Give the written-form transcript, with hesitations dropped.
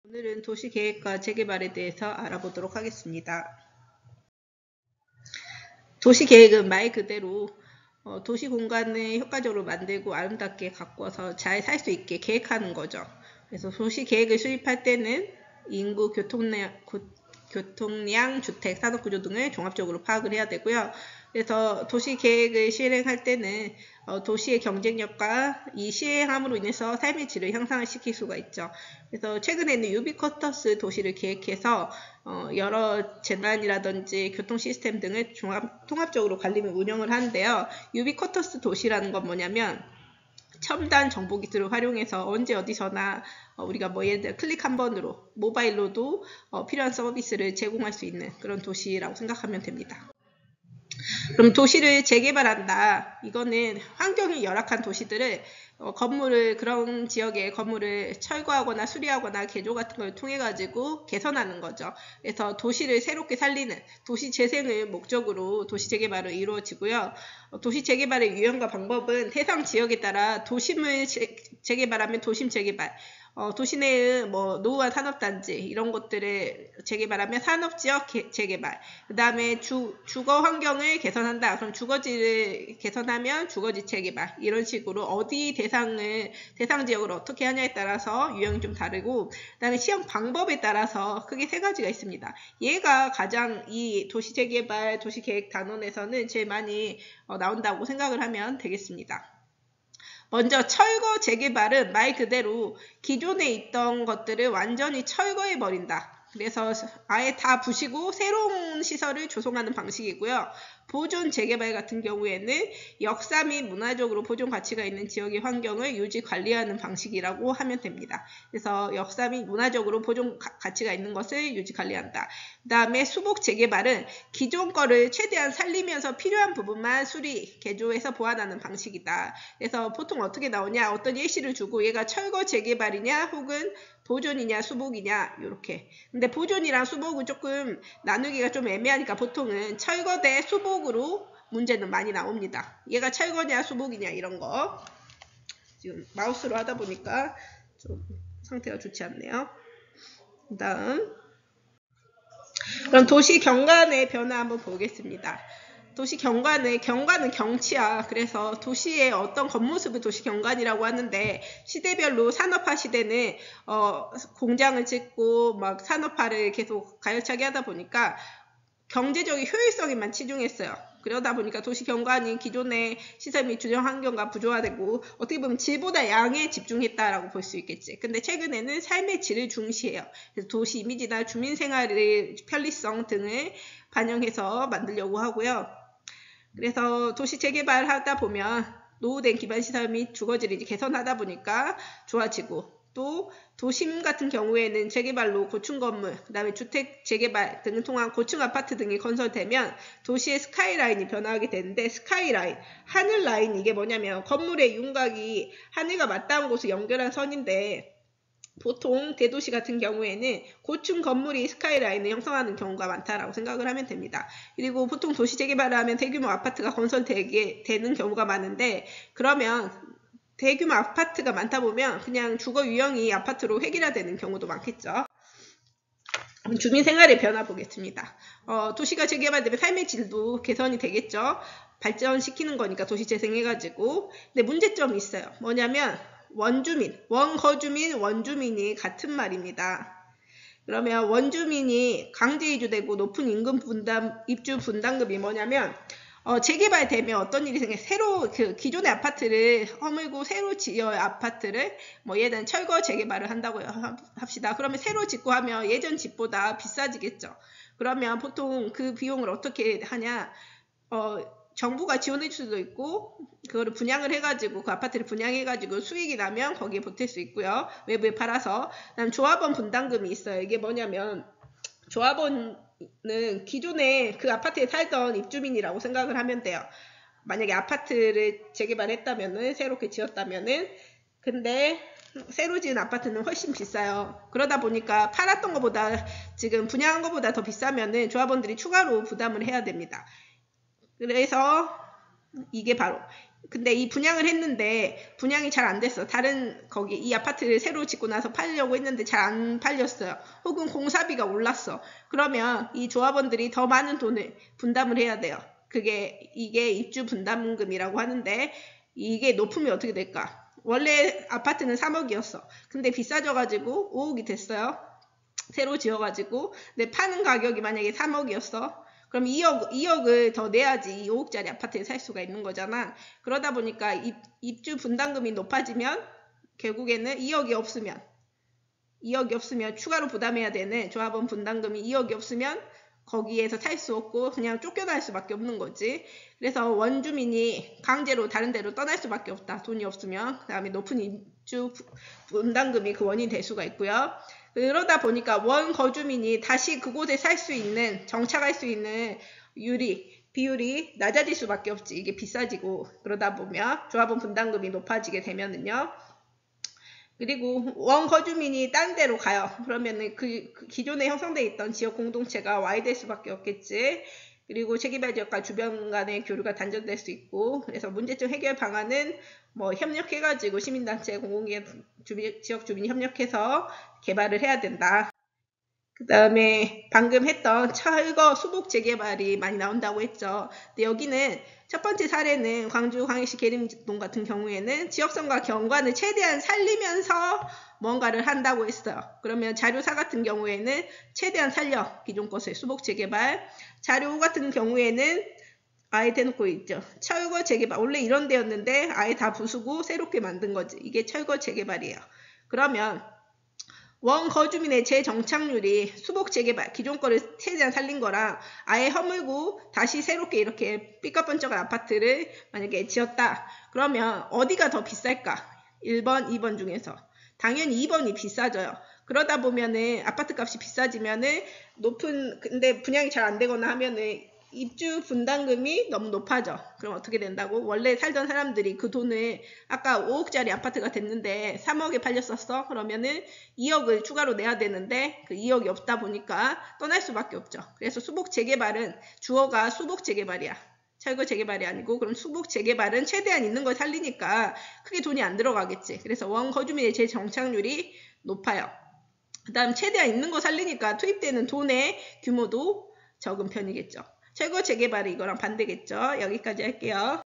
오늘은 도시계획과 재개발에 대해서 알아보도록 하겠습니다. 도시계획은 말 그대로 도시 공간을 효과적으로 만들고 아름답게 가꿔서 잘 살 수 있게 계획하는 거죠. 그래서 도시계획을 수립할 때는 인구, 교통량, 주택, 산업구조 등을 종합적으로 파악을 해야 되고요. 그래서 도시계획을 실행할 때는 도시의 경쟁력과 이 시행함으로 인해서 삶의 질을 향상시킬 수가 있죠. 그래서 최근에는 유비쿼터스 도시를 계획해서 여러 재난이라든지 교통 시스템 등을 통합적으로 관리 및 운영을 하는데요. 유비쿼터스 도시라는 건 뭐냐면 첨단 정보기술을 활용해서 언제 어디서나 우리가 예를 들어 클릭 한 번으로 모바일로도 필요한 서비스를 제공할 수 있는 그런 도시라고 생각하면 됩니다. 그럼 도시를 재개발한다. 이거는 환경이 열악한 도시들을 그런 지역의 건물을 철거하거나 수리하거나 개조 같은 걸 통해 가지고 개선하는 거죠. 그래서 도시를 새롭게 살리는 도시 재생을 목적으로 도시 재개발을 이루어지고요. 도시 재개발의 유형과 방법은 해당 지역에 따라 도심을 재개발하면 도심 재개발, 도시 내의 노후화 산업단지 이런 것들을 재개발하면 산업지역 재개발, 그 다음에 주거 환경을 개선한다. 그럼 주거지를 개선하면 주거지 재개발, 이런 식으로 어디 대상 지역을 어떻게 하냐에 따라서 유형이 좀 다르고, 그 다음에 시행 방법에 따라서 크게 세 가지가 있습니다. 얘가 가장 이 도시 재개발, 도시 계획 단원에서는 제일 많이 나온다고 생각을 하면 되겠습니다. 먼저 철거 재개발은 말 그대로 기존에 있던 것들을 완전히 철거해 버린다. 그래서 아예 다 부시고 새로운 시설을 조성하는 방식이고요. 보존 재개발 같은 경우에는 역사 및 문화적으로 보존 가치가 있는 지역의 환경을 유지 관리하는 방식이라고 하면 됩니다. 그래서 역사 및 문화적으로 보존 가치가 있는 것을 유지 관리한다. 그 다음에 수복 재개발은 기존 거를 최대한 살리면서 필요한 부분만 수리, 개조해서 보완하는 방식이다. 그래서 보통 어떻게 나오냐, 어떤 예시를 주고 얘가 철거 재개발이냐 혹은 보존이냐 수복이냐 이렇게. 근데 보존이랑 수복은 조금 나누기가 좀 애매하니까 보통은 철거 대 수복으로 문제는 많이 나옵니다. 얘가 철거냐 수복이냐 이런 거. 지금 마우스로 하다 보니까 좀 상태가 좋지 않네요. 그 다음 그럼 도시 경관의 변화 한번 보겠습니다. 도시 경관은 경치야. 그래서 도시의 어떤 겉모습을 도시 경관이라고 하는데, 시대별로 산업화 시대는 공장을 짓고 막 산업화를 계속 가열차게 하다 보니까 경제적인 효율성에만 치중했어요. 그러다 보니까 도시 경관이 기존의 시설 및 주변 환경과 부조화되고 어떻게 보면 질보다 양에 집중했다라고 볼 수 있겠지. 근데 최근에는 삶의 질을 중시해요. 그래서 도시 이미지나 주민 생활의 편리성 등을 반영해서 만들려고 하고요. 그래서 도시 재개발하다 보면 노후된 기반시설 및 주거지를 개선하다 보니까 좋아지고, 또 도심 같은 경우에는 재개발로 고층 건물, 그 다음에 주택 재개발 등을 통한 고층 아파트 등이 건설되면 도시의 스카이라인이 변화하게 되는데, 스카이라인, 하늘 라인, 이게 뭐냐면 건물의 윤곽이 하늘과 맞닿은 곳을 연결한 선인데, 보통 대도시 같은 경우에는 고층 건물이 스카이라인을 형성하는 경우가 많다라고 생각을 하면 됩니다. 그리고 보통 도시 재개발을 하면 대규모 아파트가 건설되게 되는 경우가 많은데, 그러면 대규모 아파트가 많다 보면 그냥 주거 유형이 아파트로 획일화되는 경우도 많겠죠. 주민 생활의 변화 보겠습니다. 도시가 재개발되면 삶의 질도 개선이 되겠죠. 발전시키는 거니까 도시 재생해가지고. 근데 문제점이 있어요. 뭐냐면 원거주민, 원주민이 같은 말입니다. 그러면 원주민이 강제 이주되고 높은 입주 분담금이 뭐냐면, 재개발되면 어떤 일이 생겨요? 새로 기존의 아파트를 허물고 새로 지어야 아파트를 예를 들면 철거 재개발을 한다고 합시다. 그러면 새로 짓고 하면 예전 집보다 비싸지겠죠. 그러면 보통 그 비용을 어떻게 하냐? 정부가 지원해 줄 수도 있고, 그거를 분양을 해가지고, 그 아파트를 분양해가지고 수익이 나면 거기에 보탤 수 있고요. 외부에 팔아서. 그다음 조합원 분담금이 있어요. 이게 뭐냐면, 조합원은 기존에 그 아파트에 살던 입주민이라고 생각을 하면 돼요. 만약에 아파트를 재개발했다면은, 새롭게 지었다면은, 근데 새로 지은 아파트는 훨씬 비싸요. 그러다 보니까 팔았던 것보다, 지금 분양한 것보다 더 비싸면은 조합원들이 추가로 부담을 해야 됩니다. 그래서 이게 바로 근데 이 분양을 했는데 분양이 잘 안 됐어. 다른 거기 이 아파트를 새로 짓고 나서 팔려고 했는데 잘 안 팔렸어요. 혹은 공사비가 올랐어. 그러면 이 조합원들이 더 많은 돈을 분담을 해야 돼요. 이게 입주 분담금이라고 하는데 이게 높으면 어떻게 될까? 원래 아파트는 3억이었어. 근데 비싸져가지고 5억이 됐어요. 새로 지어가지고. 근데 파는 가격이 만약에 3억이었어. 그럼 2억을 더 내야지 5억짜리 아파트에 살 수가 있는 거잖아. 그러다 보니까 입주 분담금이 높아지면 결국에는 2억이 없으면 추가로 부담해야 되는 조합원 분담금이 2억이 없으면 거기에서 살 수 없고 그냥 쫓겨날 수밖에 없는 거지. 그래서 원주민이 강제로 다른 데로 떠날 수밖에 없다. 돈이 없으면. 그 다음에 높은 입주 분담금이 그 원인이 될 수가 있고요. 그러다 보니까 원거주민이 다시 그곳에 살 수 있는, 정착할 수 있는 비율이 낮아질 수밖에 없지. 이게 비싸지고 그러다 보면 조합원 분담금이 높아지게 되면은요. 그리고 원거주민이 딴 데로 가요. 그러면은 그 기존에 형성되어 있던 지역 공동체가 와해될 수밖에 없겠지. 그리고 재개발 지역과 주변 간의 교류가 단절될 수 있고, 그래서 문제점 해결 방안은 뭐 협력해가지고 시민단체, 공공기관, 지역 주민이 협력해서 개발을 해야 된다. 그 다음에 방금 했던 철거 수복 재개발이 많이 나온다고 했죠. 근데 여기는 첫 번째 사례는 광주 광역시 계림동 같은 경우에는 지역성과 경관을 최대한 살리면서 뭔가를 한다고 했어요. 그러면 자료 4 같은 경우에는 최대한 살려 기존 것을 수복 재개발. 자료 5 같은 경우에는 아예 대놓고 있죠. 철거 재개발. 원래 이런 데였는데 아예 다 부수고 새롭게 만든 거지. 이게 철거 재개발이에요. 그러면 원거주민의 재정착률이 수복 재개발, 기존 거를 최대한 살린 거랑 아예 허물고 다시 새롭게 이렇게 삐까뻔쩍한 아파트를 만약에 지었다. 그러면 어디가 더 비쌀까? 1번, 2번 중에서. 당연히 2번이 비싸져요. 그러다 보면은 아파트 값이 비싸지면은 근데 분양이 잘 안 되거나 하면은 입주 분담금이 너무 높아져. 그럼 어떻게 된다고? 원래 살던 사람들이 그 돈을 아까 5억짜리 아파트가 됐는데 3억에 팔렸었어. 그러면은 2억을 추가로 내야 되는데 그 2억이 없다 보니까 떠날 수밖에 없죠. 그래서 수복 재개발은 주어가 수복 재개발이야. 철거 재개발이 아니고 그럼 수복 재개발은 최대한 있는 걸 살리니까 크게 돈이 안 들어가겠지. 그래서 원거주민의 재정착률이 높아요. 그 다음 최대한 있는 거 살리니까 투입되는 돈의 규모도 적은 편이겠죠. 철거 재개발이 이거랑 반대겠죠. 여기까지 할게요.